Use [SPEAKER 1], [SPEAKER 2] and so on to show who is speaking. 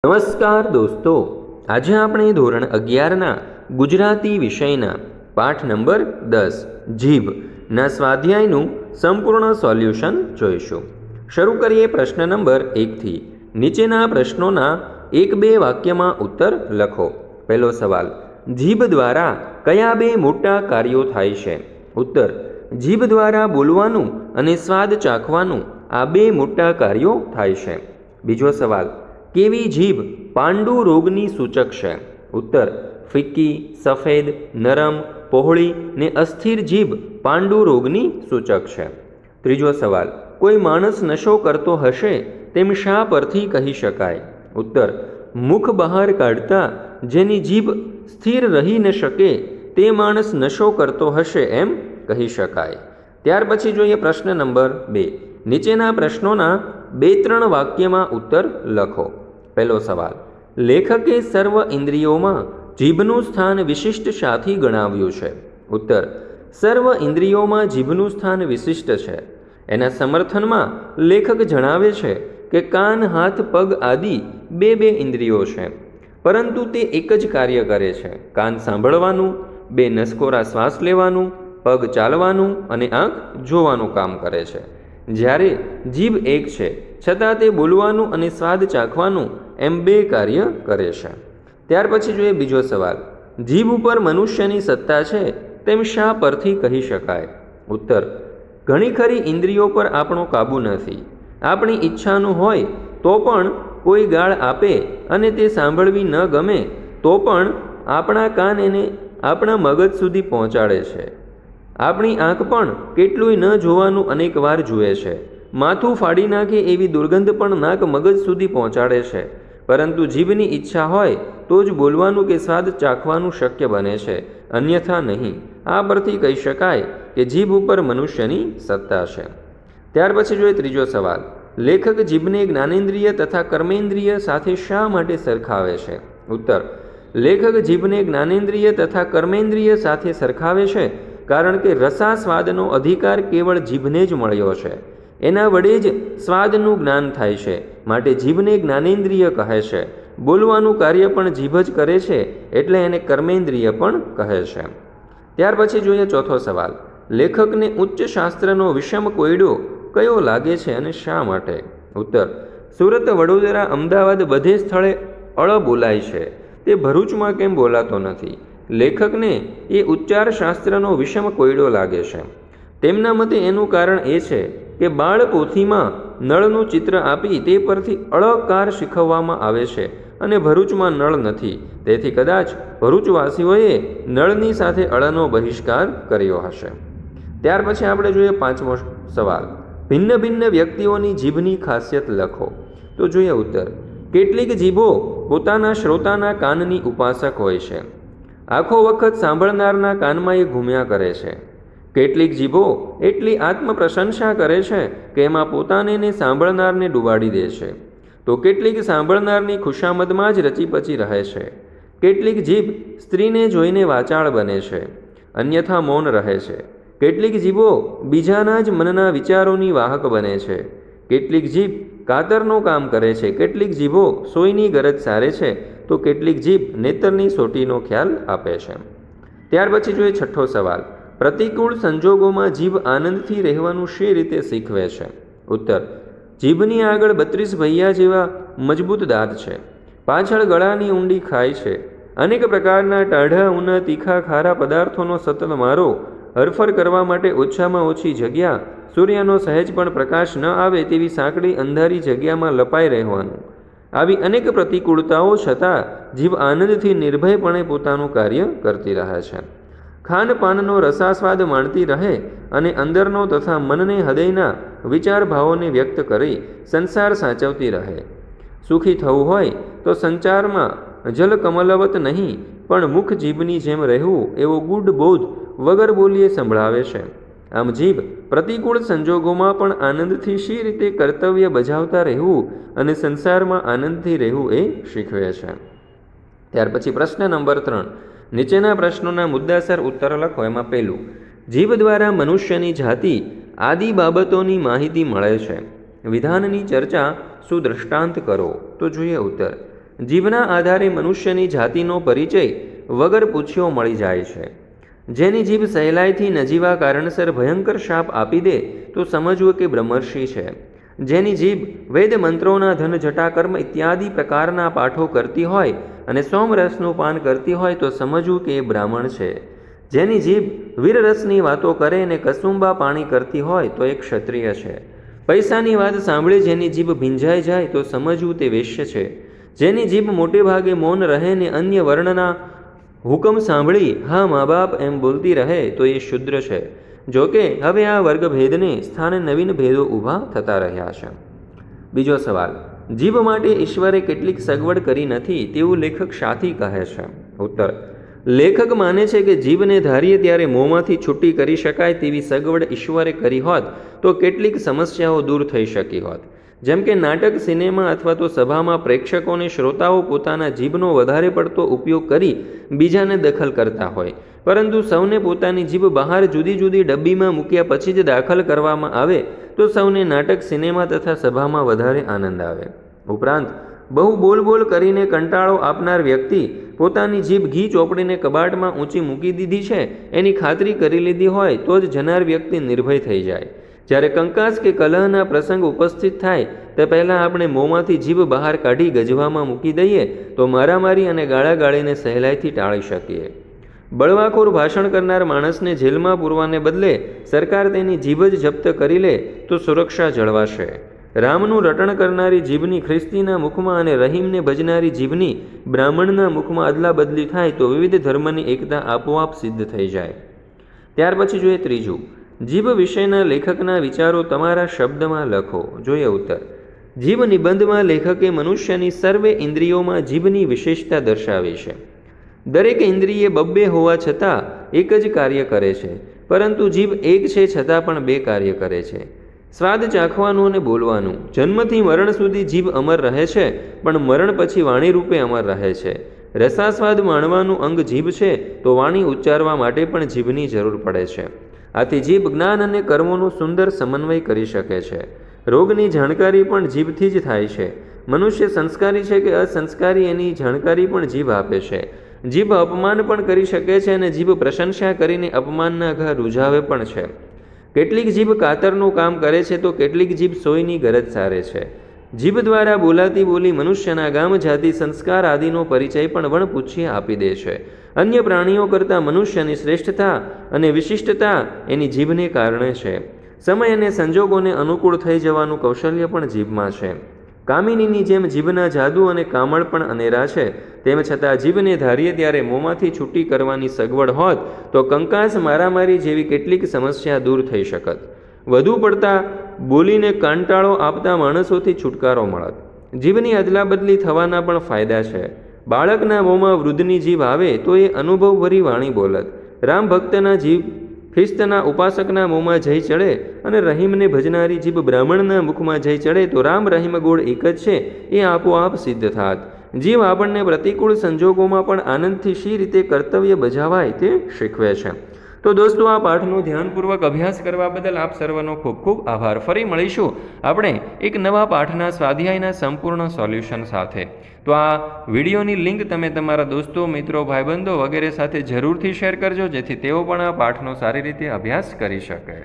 [SPEAKER 1] નમસ્કાર દોસ્તો, આજે આપણે ધોરણ 11ના ગુજરાતી વિષયના પાઠ નંબર 10 જીભના સ્વાધ્યાયનું સંપૂર્ણ સોલ્યુશન જોઈશું. શરૂ કરીએ પ્રશ્ન નંબર 1થી. નીચેના પ્રશ્નોના 1-2 વાક્યમાં ઉત્તર લખો. પહેલો સવાલ, જીભ દ્વારા કયા 2 મોટા કાર્યો થાય છે? ઉત્તર, જીભ દ્વારા બોલવાનું અને સ્વાદ ચાખવાનું આ 2 મોટા કાર્યો થાય છે. બીજો સવાલ, કેવી જીભ પાંડુ રોગની સૂચક છે? ઉત્તર, ફિક્કી, સફેદ, નરમ, પહોળી ને અસ્થિર જીભ પાંડુ રોગની સૂચક છે. ત્રીજો સવાલ, કોઈ માણસ નશો કરતો હશે તેમ શા પરથી કહી શકાય? ઉત્તર, મુખ બહાર કાઢતા જેની જીભ સ્થિર રહી ન શકે તે માણસ નશો કરતો હશે એમ કહી શકાય. ત્યાર પછી જોઈએ પ્રશ્ન નંબર 2. નીચેના પ્રશ્નોના 2-3 વાક્યમાં ઉત્તર લખો. પહેલો સવાલ, લેખકે સર્વ ઇન્દ્રિયોમાં જીભનું સ્થાન વિશિષ્ટ શાથી ગણાવ્યું છે? ઉત્તર, સર્વ ઇન્દ્રિયોમાં જીભનું સ્થાન વિશિષ્ટ છે. એના સમર્થનમાં લેખક જણાવે છે કે કાન, હાથ, પગ આદિ 2 ઇન્દ્રિયો છે, પરંતુ તે એક જ કાર્ય કરે છે. કાન સાંભળવાનું, 2 નસકોરા શ્વાસ લેવાનું, પગ ચાલવાનું અને આંખ જોવાનું કામ કરે છે. જ્યારે જીભ એક છે છતાં તે બોલવાનું અને સ્વાદ ચાખવાનું એમ 2 કાર્ય કરે છે. ત્યાર પછી જોઈએ બીજો સવાલ, જીભ ઉપર મનુષ્યની સત્તા છે તેમ શા પરથી કહી શકાય? ઉત્તર, ઘણી ખરી ઇન્દ્રિયો પર આપણો કાબૂ નથી. આપણી ઈચ્છાનું હોય તો પણ કોઈ ગાળ આપે અને તે સાંભળવી ન ગમે તો પણ આપણા કાન એને આપણા મગજ સુધી પહોંચાડે છે. આપણી આંખ પણ કેટલુંય ન જોવાનું અનેક વાર જુએ છે. માથું ફાડી નાખે એવી દુર્ગંધ પણ નાક મગજ સુધી પહોંચાડે છે. પરંતુ જીભની ઈચ્છા હોય તો જ બોલવાનું કે સ્વાદ ચાખવાનું શક્ય બને છે, અન્યથા નહીં. આ પરથી કહી શકાય કે જીભ ઉપર મનુષ્યની સત્તા છે. ત્યાર પછી જોઈએ ત્રીજો સવાલ, લેખક જીભને જ્ઞાનેન્દ્રિય તથા કર્મેન્દ્રિય સાથે શા માટે સરખાવે છે? ઉત્તર, લેખક જીભને જ્ઞાનેન્દ્રિય તથા કર્મેન્દ્રિય સાથે સરખાવે છે કારણ કે રસાસ્વાદનો અધિકાર કેવળ જીભને જ મળ્યો છે. એના વડે જ સ્વાદનું જ્ઞાન થાય છે, માટે જીભને જ્ઞાનેન્દ્રિય કહે છે. બોલવાનું કાર્ય પણ જીભ જ કરે છે, એટલે એને કર્મેન્દ્રિય પણ કહે છે. ત્યાર પછી જોઈએ ચોથો સવાલ, લેખકને ઉચ્ચ શાસ્ત્રનો વિષમ કોયડો કયો લાગે છે અને શા માટે? ઉત્તર, સુરત, વડોદરા, અમદાવાદ બધે સ્થળે અળ બોલાય છે, તે ભરૂચમાં કેમ બોલાતો નથી? લેખકને એ ઉચ્ચાર શાસ્ત્રનો વિષમ કોયડો લાગે છે. તેમના મતે એનું કારણ એ છે કે બાળપોથીમાં નળનું ચિત્ર આપી તે પરથી અળકાર શીખવવામાં આવે છે અને ભરૂચમાં નળ નથી, તેથી કદાચ ભરૂચવાસીઓએ નળની સાથે અળનો બહિષ્કાર કર્યો હશે. ત્યાર પછી આપણે જોઈએ 5મો સવાલ, ભિન્ન ભિન્ન વ્યક્તિઓની જીભની ખાસિયત લખો. તો જોઈએ ઉત્તર, કેટલીક જીભો પોતાના શ્રોતાના કાનની ઉપાસક હોય છે. આખો વખત સાંભળનારના કાનમાં એ ઘૂમ્યા કરે છે. કેટલીક જીભો એટલી આત્મપ્રશંસા કરે છે કે એમાં પોતાને ને સાંભળનારને ડૂબાડી દે છે. તો કેટલીક સાંભળનારની ખુશામદમાં જ રચીપચી રહે છે. કેટલીક જીભ સ્ત્રીને જોઈને વાચાળ બને છે, અન્યથા મૌન રહે છે. કેટલીક જીભો બીજાના જ મનના વિચારોની વાહક બને છે. કેટલીક જીભ કાતરનું કામ કરે છે. કેટલીક જીભો સોયની ગરજ સારે છે, તો કેટલીક જીભ નેતરની સોટીનો ખ્યાલ આપે છે. ત્યાર પછી જોઈએ 6થો સવાલ, પ્રતિકૂળ સંજોગોમાં જીભ આનંદથી રહેવાનું શી રીતે શીખવે છે? ઉત્તર, જીભની આગળ 32 ભૈયા જેવા મજબૂત દાંત છે. પાછળ ગળાની ઊંડી ખાય છે. અનેક પ્રકારના ટાઢા, ઊના, તીખા, ખારા પદાર્થોનો સતત મારો હરફર કરવા માટે ઓછામાં ઓછી જગ્યા, સૂર્યનો સહેજ પણ પ્રકાશ ન આવે તેવી સાંકડી અંધારી જગ્યામાં લપાઈ રહેવાનું. આવી અનેક પ્રતિકૂળતાઓ છતાં જીભ આનંદથી નિર્ભયપણે પોતાનું કાર્ય કરતી રહે છે. ખાનપાનનો રસાસ્વાદ માણતી રહે અને અંદરનો તથા મનને હૃદયના વિચાર ભાવોને વ્યક્ત કરી સંસાર સાચવતી રહે. સુખી થવું હોય તો સંચારમાં જલકમલવત નહીં પણ મુખ જીભની જેમ રહેવું એવો ગુડ બોધ વગર બોલીએ સંભળાવે છે. આમ જીભ પ્રતિકૂળ સંજોગોમાં પણ આનંદથી શી રીતે કર્તવ્ય બજાવતા રહેવું અને સંસારમાં આનંદથી રહેવું એ શીખવે છે. ત્યાર પછી પ્રશ્ન નંબર 3. નીચેના પ્રશ્નોના મુદ્દાસર ઉત્તર લખો. એમાં પહેલું, જીભ દ્વારા મનુષ્યની જાતિ આદિ બાબતોની માહિતી મળે છે. વિધાનની ચર્ચા સુદ્રષ્ટાંત કરો. તો જોઈએ ઉત્તર, જીભના આધારે મનુષ્યની જાતિનો પરિચય વગર પૂછ્યો મળી જાય છે. જેની જીભ સહેલાઈથી નજીવા કારણસર ભયંકર શાપ આપી દે તો સમજવું કે બ્રહ્મર્ષિ છે. જેની જીભ વેદ મંત્રોના ધન જટાકર્મ ઇત્યાદિ પ્રકારના પાઠો કરતી હોય અને સોમરસનું પાન કરતી હોય તો સમજવું કે એ બ્રાહ્મણ છે. જેની જીભ વીરરસની વાતો કરે અને કસુંબા પાણી કરતી હોય તો એ ક્ષત્રિય છે. પૈસાની વાત સાંભળી જેની જીભ ભીંજાઈ જાય તો સમજવું તે વેશ્ય છે. જેની જીભ મોટે ભાગે મૌન રહે ને અન્ય વર્ણના હુકમ સાંભળી હા મા બાપ એમ બોલતી રહે તો એ શુદ્ર છે. જોકે હવે આ વર્ગભેદને સ્થાને નવીન ભેદો ઊભા થતા રહ્યા છે. બીજો સવાલ, જીભ માટે ઈશ્વરે કેટલીક સગવડ કરી નથી તેવું લેખક શાથી કહે છે? ઉત્તર, લેખક માને છે કે જીભને ધારીએ ત્યારે મોંમાંથી છૂટી કરી શકાય તેવી સગવડ ઈશ્વરે કરી હોત તો કેટલીક સમસ્યાઓ દૂર થઈ શકી હોત. જેમ કે નાટક, સિનેમા અથવા તો સભામાં પ્રેક્ષકોને શ્રોતાઓ પોતાના જીભનો વધારે પડતો ઉપયોગ કરી બીજાને દખલ કરતા હોય, પરંતુ સૌને પોતાની જીભ બહાર જુદી જુદી ડબ્બીમાં મૂક્યા પછી જ દાખલ કરવામાં આવે તો સૌને નાટક, સિનેમા તથા સભામાં વધારે આનંદ આવે. ઉપરાંત બહુ બોલ બોલ કરીને કંટાળો આપનાર વ્યક્તિ પોતાની જીભ ઘી ચોપડીને કબાટમાં ઊંચી મૂકી દીધી છે એની ખાતરી કરી લીધી હોય તો જ જનાર વ્યક્તિ નિર્ભય થઈ જાય. જ્યારે કંકાસ કે કલહના પ્રસંગ ઉપસ્થિત થાય તે પહેલાં આપણે મોંમાંથી જીભ બહાર કાઢી ગજવામાં મૂકી દઈએ તો મારામારી અને ગાળાગાળીને સહેલાઈથી ટાળી શકીએ. બળવાખોર ભાષણ કરનાર માણસને જેલમાં પૂરવાને બદલે સરકાર તેની જીભ જ જપ્ત કરી લે તો સુરક્ષા જળવાશે. રામનું રટણ કરનારી જીભની ખ્રિસ્તીના મુખમાં અને રહીમને ભજનારી જીભની બ્રાહ્મણના મુખમાં અદલા બદલી થાય તો વિવિધ ધર્મની એકતા આપોઆપ સિદ્ધ થઈ જાય. ત્યાર પછી જોઈએ ત્રીજું, જીભ વિશેના લેખકના વિચારો તમારા શબ્દમાં લખો. જોઈએ ઉત્તર, જીભ નિબંધમાં લેખકે મનુષ્યની સર્વે ઇન્દ્રિયોમાં જીભની વિશેષતા દર્શાવી છે. દરેક ઇન્દ્રિય બબ્બે હોવા છતાં એક જ કાર્ય કરે છે, પરંતુ જીભ એક છે છતાં પણ બે કાર્ય કરે છે. સ્વાદ ચાખવાનું અને બોલવાનું. જન્મથી મરણ સુધી જીભ અમર રહે છે, પણ મરણ પછી વાણી રૂપે અમર રહે છે. રસાસ્વાદ માણવાનું અંગ જીભ છે તો વાણી ઉચ્ચારવા માટે પણ જીભની જરૂર પડે છે. આથી જીભ જ્ઞાન અને કર્મોનો સુંદર સમન્વય કરી શકે છે. રોગની જાણકારી પણ જીભથી જ થાય છે. મનુષ્ય સંસ્કારી છે કે અસંસ્કારી એની જાણકારી પણ જીભ આપે છે. જીભ અપમાન પણ કરી શકે છે અને જીભ પ્રશંસા કરીને અપમાનના ઘા રૂઝાવે પણ છે. કેટલીક જીભ કાતરનું કામ કરે છે તો કેટલીક જીભ સોયની ગરજ સારે છે. જીભ દ્વારા બોલાતી બોલી મનુષ્યના ગામ, જાતિ, સંસ્કાર આદિનો પરિચય પણ વણપૂછીએ આપી દે છે. અન્ય પ્રાણીઓ કરતાં મનુષ્યની શ્રેષ્ઠતા અને વિશિષ્ટતા એની જીભને કારણે છે. સમય અને સંજોગોને અનુકૂળ થઈ જવાનું કૌશલ્ય પણ જીભમાં છે. કામિનીની જેમ જીભના જાદુ અને કામળ પણ અનેરા છે. તેમ છતાં જીભને ધારીએ ત્યારે મોંમાંથી છૂટી કરવાની સગવડ હોત તો કંકાસ, મારામારી જેવી કેટલીક સમસ્યા દૂર થઈ શકત. વધુ પડતા બોલીને કંટાળો આપતા માણસોથી છુટકારો મળત. જીભની અદલાબદલી થવાના પણ ફાયદા છે. બાળકના મોંમાં વૃદ્ધની જીભ આવે તો એ અનુભવભરી વાણી બોલત. રામ ભક્તના જીભ ખ્રિસ્તના ઉપાસકના મોંમાં જઈ ચડે અને રહીમને ભજનારી જીભ બ્રાહ્મણના મુખમાં જઈ ચડે તો રામ રહીમ ગોળ એક જ છે એ આપોઆપ સિદ્ધ થાત. જીભ આપણને પ્રતિકૂળ સંજોગોમાં પણ આનંદથી શી રીતે કર્તવ્ય બજાવાય તે શીખવે છે. તો દોસ્તો, આ પાઠનો ધ્યાનપૂર્વક અભ્યાસ કરવા બદલ આપ સર્વનો ખૂબ ખૂબ આભાર. ફરી મળીશું આપણે એક નવા પાઠના સ્વાધ્યાયના સંપૂર્ણ સોલ્યુશન સાથે. તો આ વિડીયોની લિંક તમે તમારા દોસ્તો, મિત્રો, ભાઈબંધો વગેરે સાથે જરૂરથી શેર કરજો જેથી તેઓ પણ આ પાઠનો સારી રીતે અભ્યાસ કરી શકે.